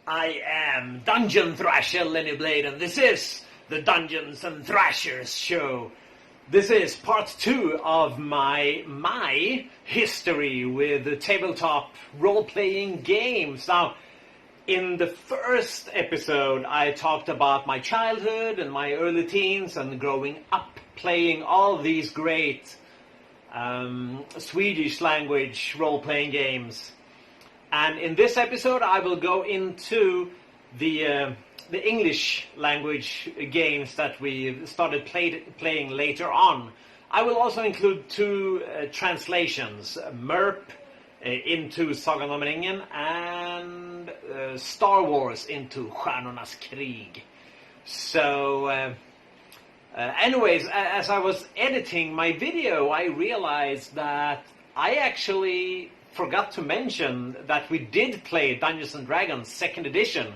I am Dungeon Thrasher Lenny Blade, and this is the Dungeons and Thrashers show. This is part 2 of my history with the tabletop role-playing games. Now, in the first episode, I talked about my childhood and my early teens and growing up playing all these great Swedish language role-playing games. And in this episode, I will go into the English language games that we started playing later on. I will also include 2 translations, MERP into Sagan om ringen and Star Wars into Stjärnornas krig. So, anyways, as I was editing my video, I realized that I actually forgot to mention that we did play Dungeons & Dragons 2nd edition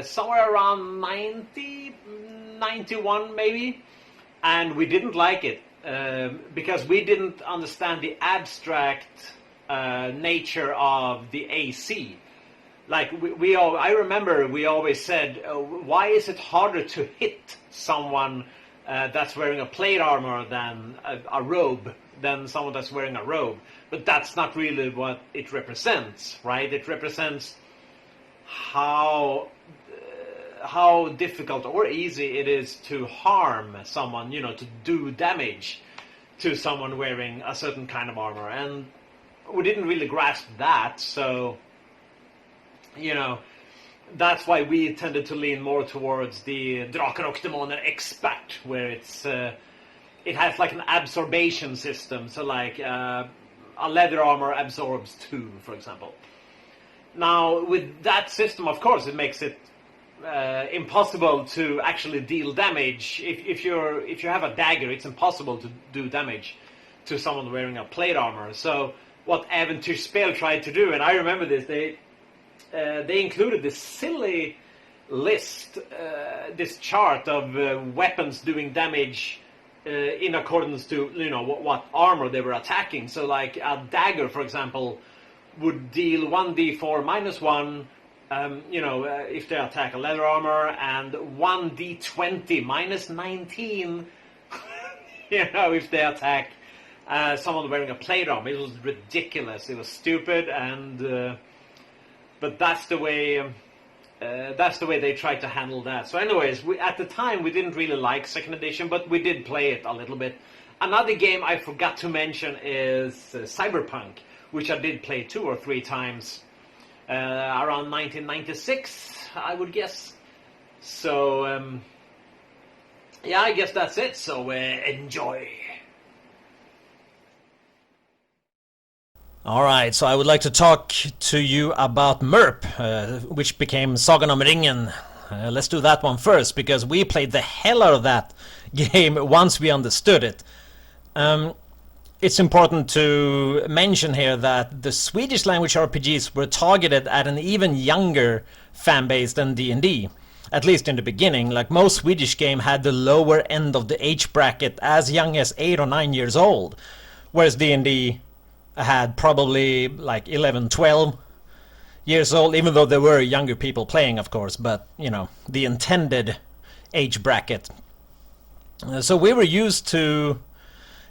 somewhere around 90, 91 maybe, and we didn't like it because we didn't understand the abstract nature of the AC. Like I remember we always said, why is it harder to hit someone that's wearing a plate armor than a robe, than someone that's wearing a robe? But that's not really what it represents, right? It represents how difficult or easy it is to harm someone, to do damage to someone wearing a certain kind of armor. And we didn't really grasp that, so, that's why we tended to lean more towards the Drakar och Demoner Expert, where it has like an absorption system, so like a leather armor absorbs 2, for example. Now, with that system, of course, it makes it impossible to actually deal damage. If you have a dagger, it's impossible to do damage to someone wearing a plate armor. So what Äventyrsspel tried to do, and I remember this, they included this silly list, this chart of weapons doing damage in accordance to what armor they were attacking. So like a dagger, for example, would deal 1d4 minus 1 if they attack a leather armor, and 1d20 minus 19 if they attack someone wearing a plate armor. It was ridiculous, it was stupid, and but that's the way they tried to handle that. So anyways, at the time we didn't really like 2nd edition, but we did play it a little bit. Another game I forgot to mention is Cyberpunk, which I did play 2 or 3 times around 1996, I would guess. So yeah, I guess that's it. So enjoy. Alright, so I would like to talk to you about MERP, which became Sagan om ringen. Let's do that one first, because we played the hell out of that game once we understood it. It's important to mention here that the Swedish language RPGs were targeted at an even younger fan base than D&D. At least in the beginning, like most Swedish game had the lower end of the age bracket as young as 8 or 9 years old, whereas D&D had probably like 11, 12 years old, even though there were younger people playing, of course, but, the intended age bracket. So we were used to,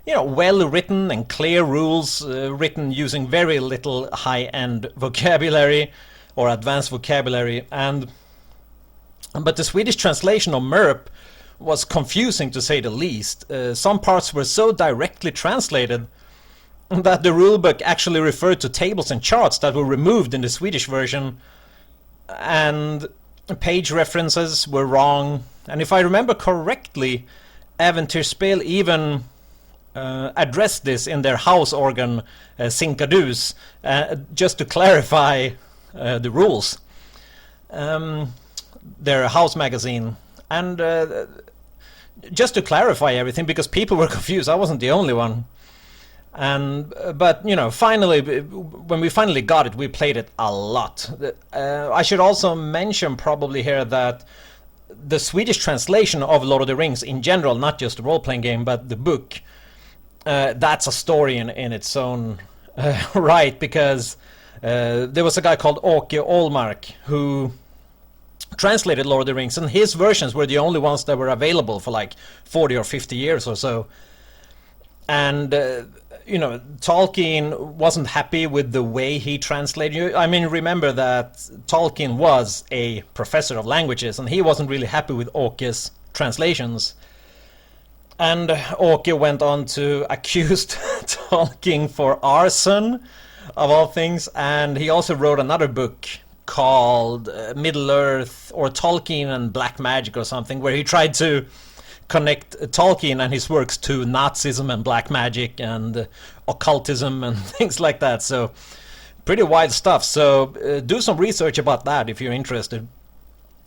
well-written and clear rules, written using very little high-end vocabulary or advanced vocabulary, but the Swedish translation of MERP was confusing, to say the least. Some parts were so directly translated that the rulebook actually referred to tables and charts that were removed in the Swedish version, and page references were wrong. And if I remember correctly, Äventyrsspel even addressed this in their house organ, Sinkadus, just to clarify the rules. Their house magazine. And just to clarify everything, because people were confused. I wasn't the only one. But finally, when we finally got it, we played it a lot. I should also mention probably here that the Swedish translation of Lord of the Rings in general, not just the role-playing game, but the book, that's a story in its own right, because there was a guy called Åke Ålmark who translated Lord of the Rings, and his versions were the only ones that were available for like 40 or 50 years or so. And Tolkien wasn't happy with the way he translated. I mean, remember that Tolkien was a professor of languages, and he wasn't really happy with Åke's translations. And Åke went on to accuse Tolkien for arson, of all things, and he also wrote another book called Middle-earth, or Tolkien and Black Magic or something, where he tried to connect Tolkien and his works to Nazism and black magic and occultism and things like that. So pretty wild stuff. So do some research about that if you're interested.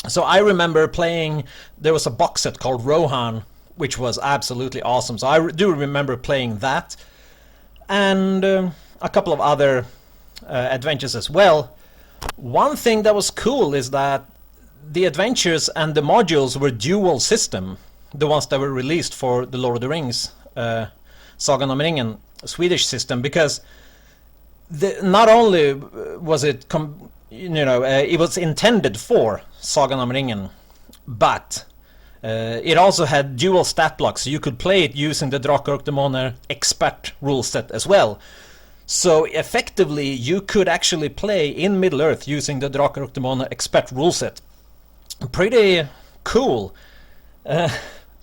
So I remember playing, there was a box set called Rohan, which was absolutely awesome. So I do remember playing that, and a couple of other adventures as well. One thing that was cool is that the adventures and the modules were dual system, the ones that were released for the Lord of the Rings Sagan om ringen Swedish system, because not only was it it was intended for Sagan om ringen, but it also had dual stat blocks, so you could play it using the Drakar och Demoner expert rule set as well. So effectively you could actually play in Middle-earth using the Drakar och Demoner expert rule set. Pretty cool.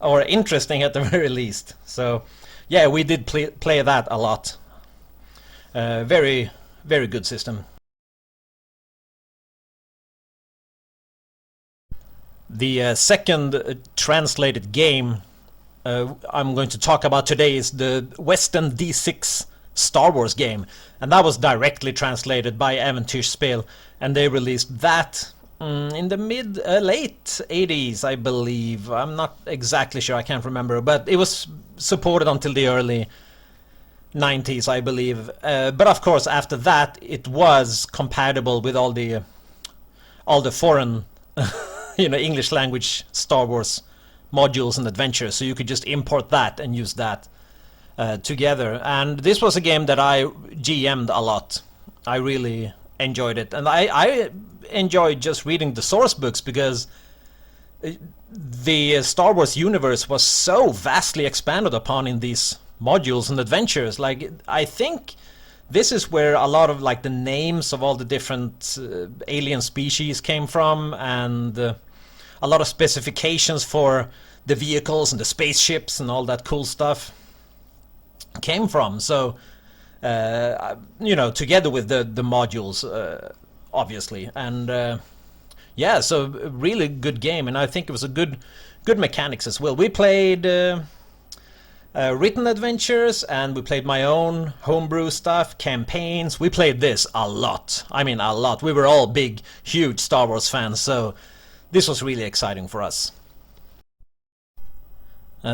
Or interesting at the very least. So yeah, we did play that a lot. Very, very good system. The second translated game I'm going to talk about today is the Western D6 Star Wars game, and that was directly translated by Äventyrsspel, and they released that in the late 80s, I believe. I'm not exactly sure, I can't remember, but it was supported until the early 90s, I believe. But of course, after that, it was compatible with all the foreign, English language Star Wars modules and adventures, so you could just import that and use that together. And this was a game that I GM'd a lot. I really enjoyed it, and I enjoyed just reading the source books, because the Star Wars universe was so vastly expanded upon in these modules and adventures. Like, I think this is where a lot of like the names of all the different alien species came from, and a lot of specifications for the vehicles and the spaceships and all that cool stuff came from. So together with the modules, obviously, and yeah, so really good game, and I think it was a good mechanics as well. We played written adventures, and we played my own homebrew stuff, campaigns. We played this a lot. I mean, a lot. We were all big, huge Star Wars fans, so this was really exciting for us.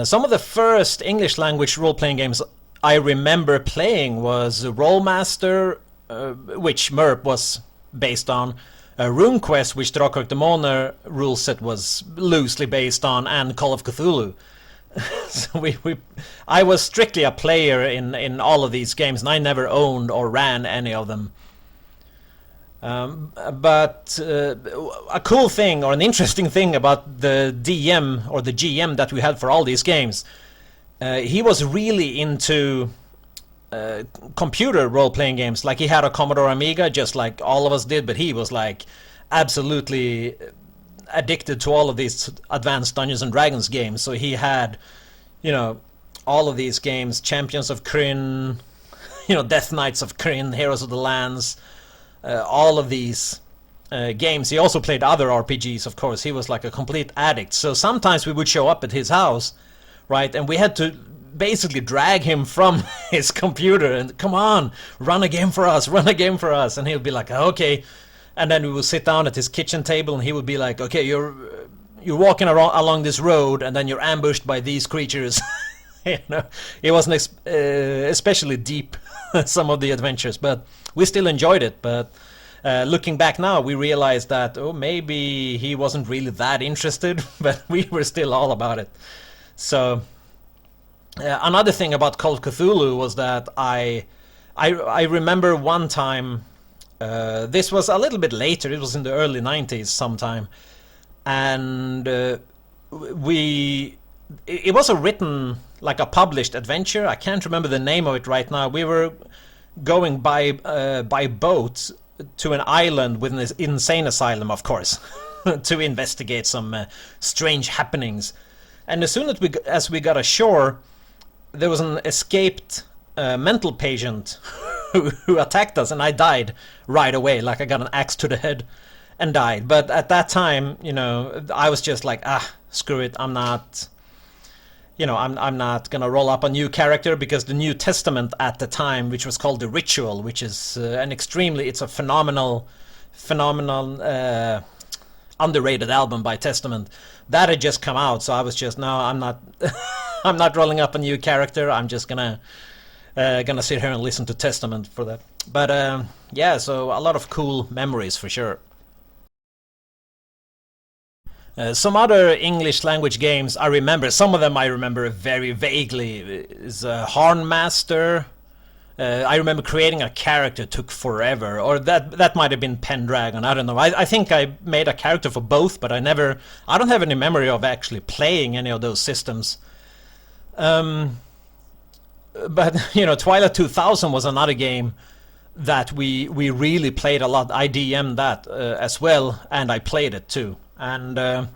Some of the first English language role-playing games I remember playing was Rollmaster, which MERP was based on, RuneQuest, which Drakar och Demoner rule set was loosely based on, and Call of Cthulhu. So I was strictly a player in all of these games, and I never owned or ran any of them. But a cool thing, or an interesting thing about the DM or the GM that we had for all these games, he was really into computer role-playing games. Like, he had a Commodore Amiga, just like all of us did, but he was like absolutely addicted to all of these advanced Dungeons and Dragons games. So he had, all of these games, Champions of Kryn, Death Knights of Kryn, Heroes of the Lands, all of these games. He also played other RPGs, of course. He was like a complete addict. So sometimes we would show up at his house, right, and we had to basically drag him from his computer and, come on, run a game for us, and he'll be like, okay. And then we would sit down at his kitchen table, and he would be like, okay, you're walking along this road, and then you're ambushed by these creatures. It wasn't especially deep, some of the adventures, but we still enjoyed it. But looking back now, we realized that, maybe he wasn't really that interested, but we were still all about it. So another thing about Call of Cthulhu was that I remember one time, this was a little bit later, it was in the early 90s sometime, and it was a written, like a published adventure. I can't remember the name of it right now. We were going by boat to an island with an insane asylum, of course, to investigate some strange happenings. And as soon as we got ashore, there was an escaped mental patient who attacked us, and I died right away. Like I got an axe to the head and died. But at that time, I was just like, screw it. I'm not gonna roll up a new character, because the New Testament at the time, which was called The Ritual, which is it's a phenomenal underrated album by Testament, that had just come out. So I was just, no, I'm not I'm not rolling up a new character. I'm just gonna sit here and listen to Testament for that. But yeah, so a lot of cool memories for sure. Some other English language games I remember, some of them I remember very vaguely, is Hornmaster. I remember creating a character took forever, or that might have been Pendragon, I don't know. I think I made a character for both, but I don't have any memory of actually playing any of those systems. But Twilight 2000 was another game that we really played a lot. I DM'd that as well, and I played it too. And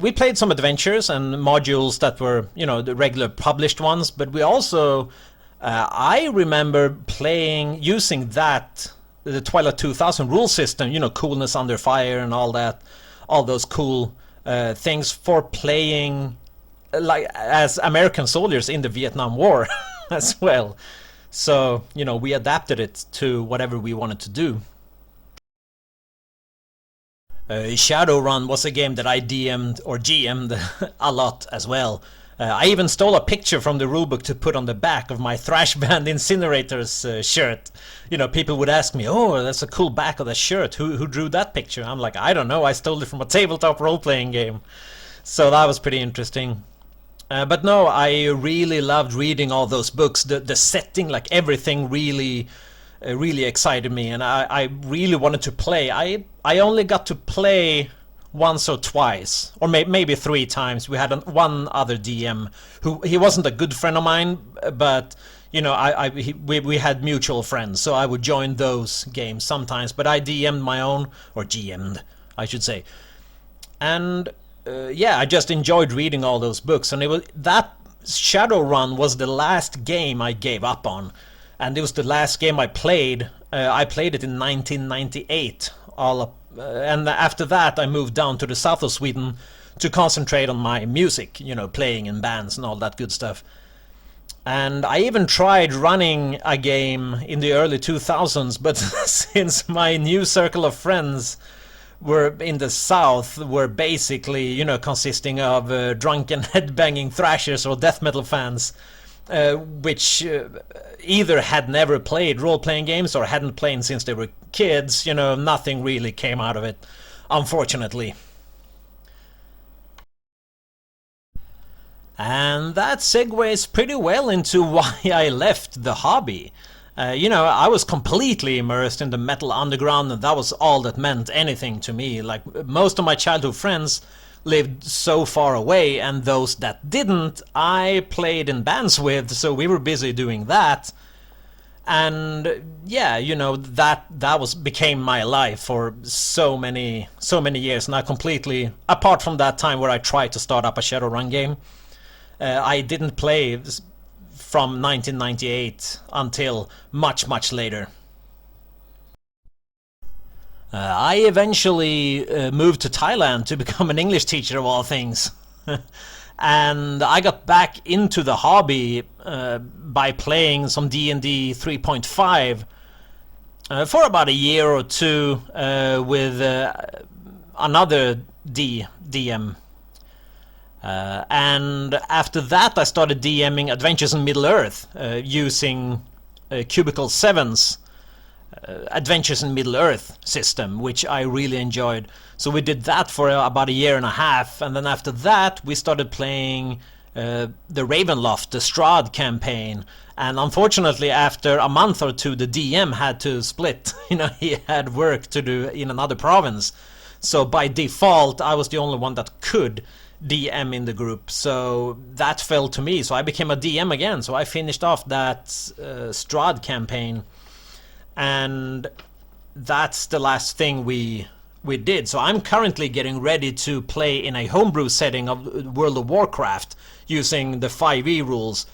we played some adventures and modules that were, the regular published ones, but we also, I remember using the Twilight 2000 rule system, coolness under fire and all that, all those cool things for playing like as American soldiers in the Vietnam War as well. So, we adapted it to whatever we wanted to do. Shadowrun was a game that I DM'd or GM'd a lot as well. I even stole a picture from the rulebook to put on the back of my thrash band Incinerators shirt. People would ask me, "Oh, that's a cool back of the shirt. Who drew that picture?" I'm like, "I don't know. I stole it from a tabletop role-playing game." So that was pretty interesting. But no, I really loved reading all those books. The setting, like everything, really excited me, and I really wanted to play. I only got to play once or twice, or maybe 3 times. We had one other DM he wasn't a good friend of mine, but we had mutual friends, so I would join those games sometimes. But I DM'd my own, or GM'd, I should say. And I just enjoyed reading all those books, and that Shadowrun was the last game I gave up on. And it was the last game I played. I played it in 1998. And after that, I moved down to the south of Sweden to concentrate on my music, playing in bands and all that good stuff. And I even tried running a game in the early 2000s, but since my new circle of friends were in the south, were basically, consisting of drunken headbanging thrashers or death metal fans, which either had never played role-playing games or hadn't played since they were kids, nothing really came out of it, unfortunately. And that segues pretty well into why I left the hobby. I was completely immersed in the metal underground, and that was all that meant anything to me. Like, most of my childhood friends lived so far away, and those that didn't, I played in bands with, so we were busy doing that. And that became my life for so many years. And I completely, apart from that time where I tried to start up a Shadowrun game, I didn't play from 1998 until much later. I eventually moved to Thailand to become an English teacher of all things. And I got back into the hobby by playing some D&D 3.5 for about a year or two with another DM. And after that I started DMing Adventures in Middle-earth using Cubicle 7's Adventures in Middle-earth system, which I really enjoyed. So we did that for about a year and a half, and then after that we started playing the Ravenloft, the Strahd campaign. And unfortunately, after a month or two, the DM had to split. He had work to do in another province. So by default, I was the only one that could DM in the group. So that fell to me. So I became a DM again. So I finished off that Strahd campaign. And that's the last thing we did. So I'm currently getting ready to play in a homebrew setting of World of Warcraft using the 5e rules.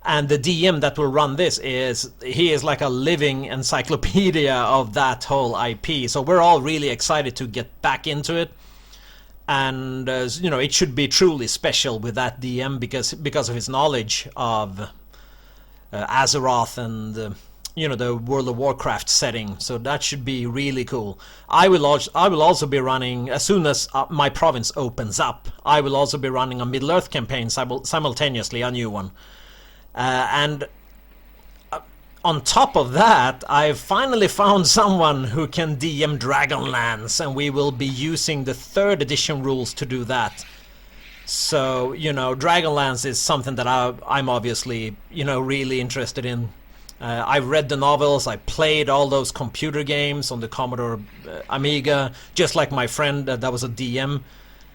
And the DM that will run this he is like a living encyclopedia of that whole IP. So we're all really excited to get back into it. And you know, it should be truly special with that DM because of his knowledge of Azeroth and you know, the World of Warcraft setting. So that should be really cool. I will also be running, as soon as my province opens up, I will also be running a Middle-earth campaign simultaneously, a new one. And on top of that, I've finally found someone who can DM Dragonlance, and we will be using the 3rd edition rules to do that. So, you know, Dragonlance is something that I'm obviously, you know, really interested in. I've read the novels, I played all those computer games on the Commodore Amiga, just like my friend that was a DM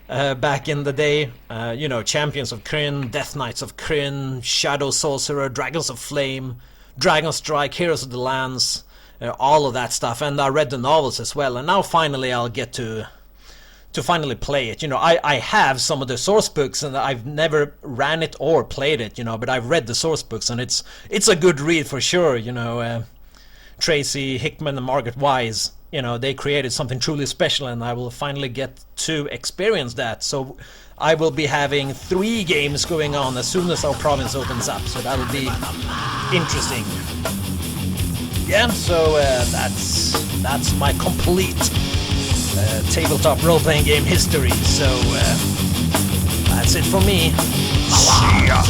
back in the day. You know, Champions of Krynn, Death Knights of Krynn, Shadow Sorcerer, Dragons of Flame, Dragon Strike, Heroes of the Lands, all of that stuff. And I read the novels as well, and now finally I'll get to finally play it. You know, I have some of the source books, and I've never ran it or played it, you know, but I've read the source books, and it's a good read for sure. You know, Tracy Hickman and Margaret Wise, you know, they created something truly special, and I will finally get to experience that. So I will be having 3 games going on as soon as our province opens up, so that'll be interesting. Yeah, so that's my complete tabletop role-playing game history. So that's it for me. See ya.